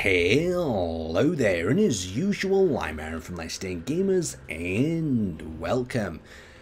Hello there, and as usual, I'm Aaron from Let's Stay Gamers, and welcome.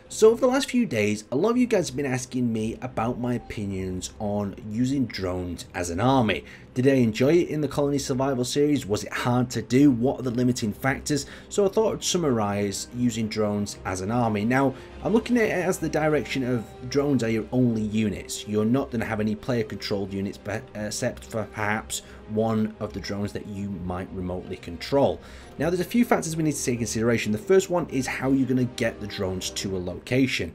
So over the last few days, a lot of you guys have been asking me about my opinions on using drones as an army. Did I enjoy it in the Colony Survival series? Was it hard to do? What are the limiting factors? So I thought I'd summarise using drones as an army. Now, I'm looking at it as the direction of drones are your only units. You're not going to have any player controlled units except for perhaps one of the drones that you might remotely control. Now there's a few factors we need to take into consideration. The first one is how you're going to get the drones to a location.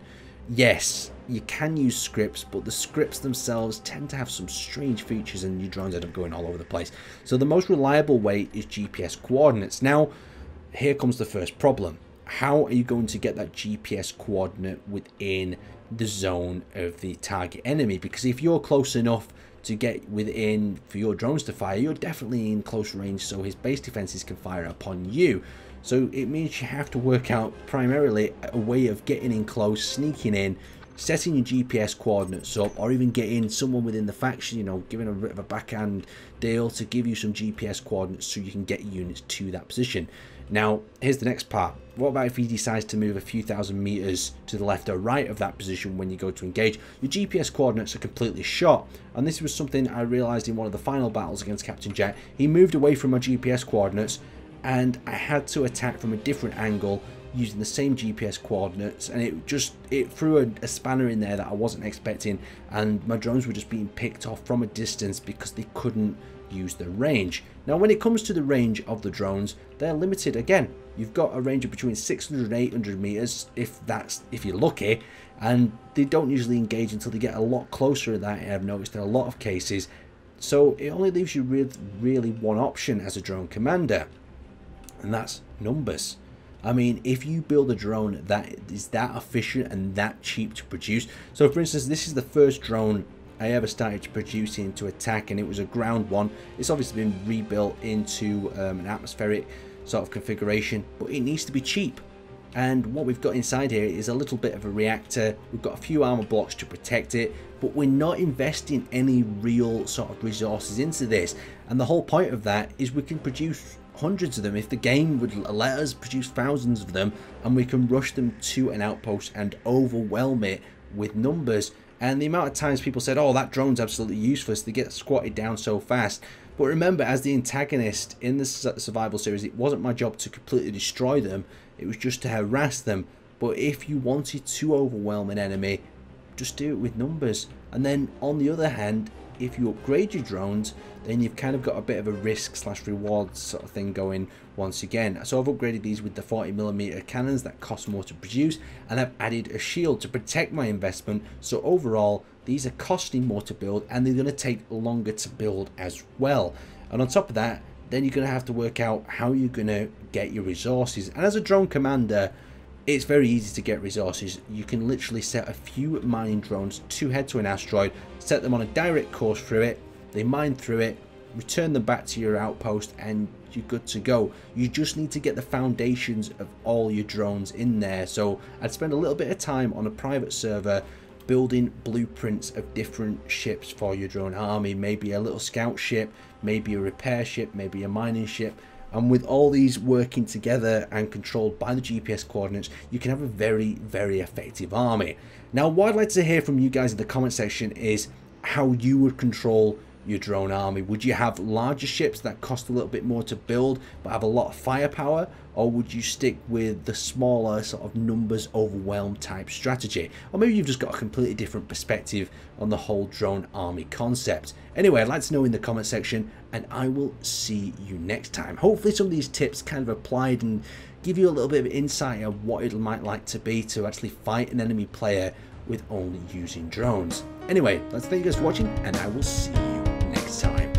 Yes, you can use scripts, but the scripts themselves tend to have some strange features and your drones end up going all over the place. So the most reliable way is GPS coordinates. Now, here comes the first problem. How are you going to get that GPS coordinate within the zone of the target enemy? Because if you're close enough to get within for your drones to fire, you're definitely in close range, so his base defenses can fire upon you. So it means you have to work out primarily a way of getting in close, sneaking in, setting your GPS coordinates up, or even getting someone within the faction, you know, giving a bit of a backhand deal to give you some GPS coordinates so you can get units to that position. Now, here's the next part. What about if he decides to move a few thousand meters to the left or right of that position when you go to engage? Your GPS coordinates are completely shot. And this was something I realized in one of the final battles against Captain Jet. He moved away from my GPS coordinates and I had to attack from a different angle using the same GPS coordinates, and it threw a spanner in there that I wasn't expecting, and my drones were just being picked off from a distance because they couldn't use the range. Now when it comes to the range of the drones, they're limited again. You've got a range of between 600 and 800 meters if you're lucky, and they don't usually engage until they get a lot closer to that. I've noticed in a lot of cases. So it only leaves you with really one option as a drone commander, and that's numbers. I mean, if you build a drone that is that efficient and that cheap to produce. So for instance, this is the first drone I ever started to produce into attack, and it was a ground one. It's obviously been rebuilt into an atmospheric sort of configuration, but it needs to be cheap. And what we've got inside here is a little bit of a reactor. We've got a few armor blocks to protect it, but we're not investing any real sort of resources into this. And the whole point of that is we can produce hundreds of them if the game would let us produce thousands of them, and we can rush them to an outpost and overwhelm it with numbers. And the amount of times people said, oh, that drone's absolutely useless, they get squatted down so fast. But remember, as the antagonist in the survival series, it wasn't my job to completely destroy them, it was just to harass them. But if you wanted to overwhelm an enemy, just do it with numbers. And then on the other hand, if you upgrade your drones, then you've kind of got a bit of a risk slash reward sort of thing going once again. So I've upgraded these with the 40mm cannons that cost more to produce, and I've added a shield to protect my investment. So overall, these are costing more to build, and they're going to take longer to build as well. And on top of that, then you're going to have to work out how you're going to get your resources. And as a drone commander, it's very easy to get resources. You can literally set a few mining drones to head to an asteroid, set them on a direct course through it, they mine through it, return them back to your outpost, and you're good to go. You just need to get the foundations of all your drones in there. So I'd spend a little bit of time on a private server building blueprints of different ships for your drone army, maybe a little scout ship, maybe a repair ship, maybe a mining ship. And with all these working together and controlled by the GPS coordinates, you can have a very, very effective army. Now, what I'd like to hear from you guys in the comment section is how you would control your drone army. Would you have larger ships that cost a little bit more to build but have a lot of firepower, or would you stick with the smaller sort of numbers overwhelm type strategy? Or maybe you've just got a completely different perspective on the whole drone army concept. Anyway, I'd like to know in the comment section, and I will see you next time. Hopefully some of these tips kind of applied and give you a little bit of insight of what it might like to be to actually fight an enemy player with only using drones. Anyway, let's thank you guys for watching, and I will see you next time.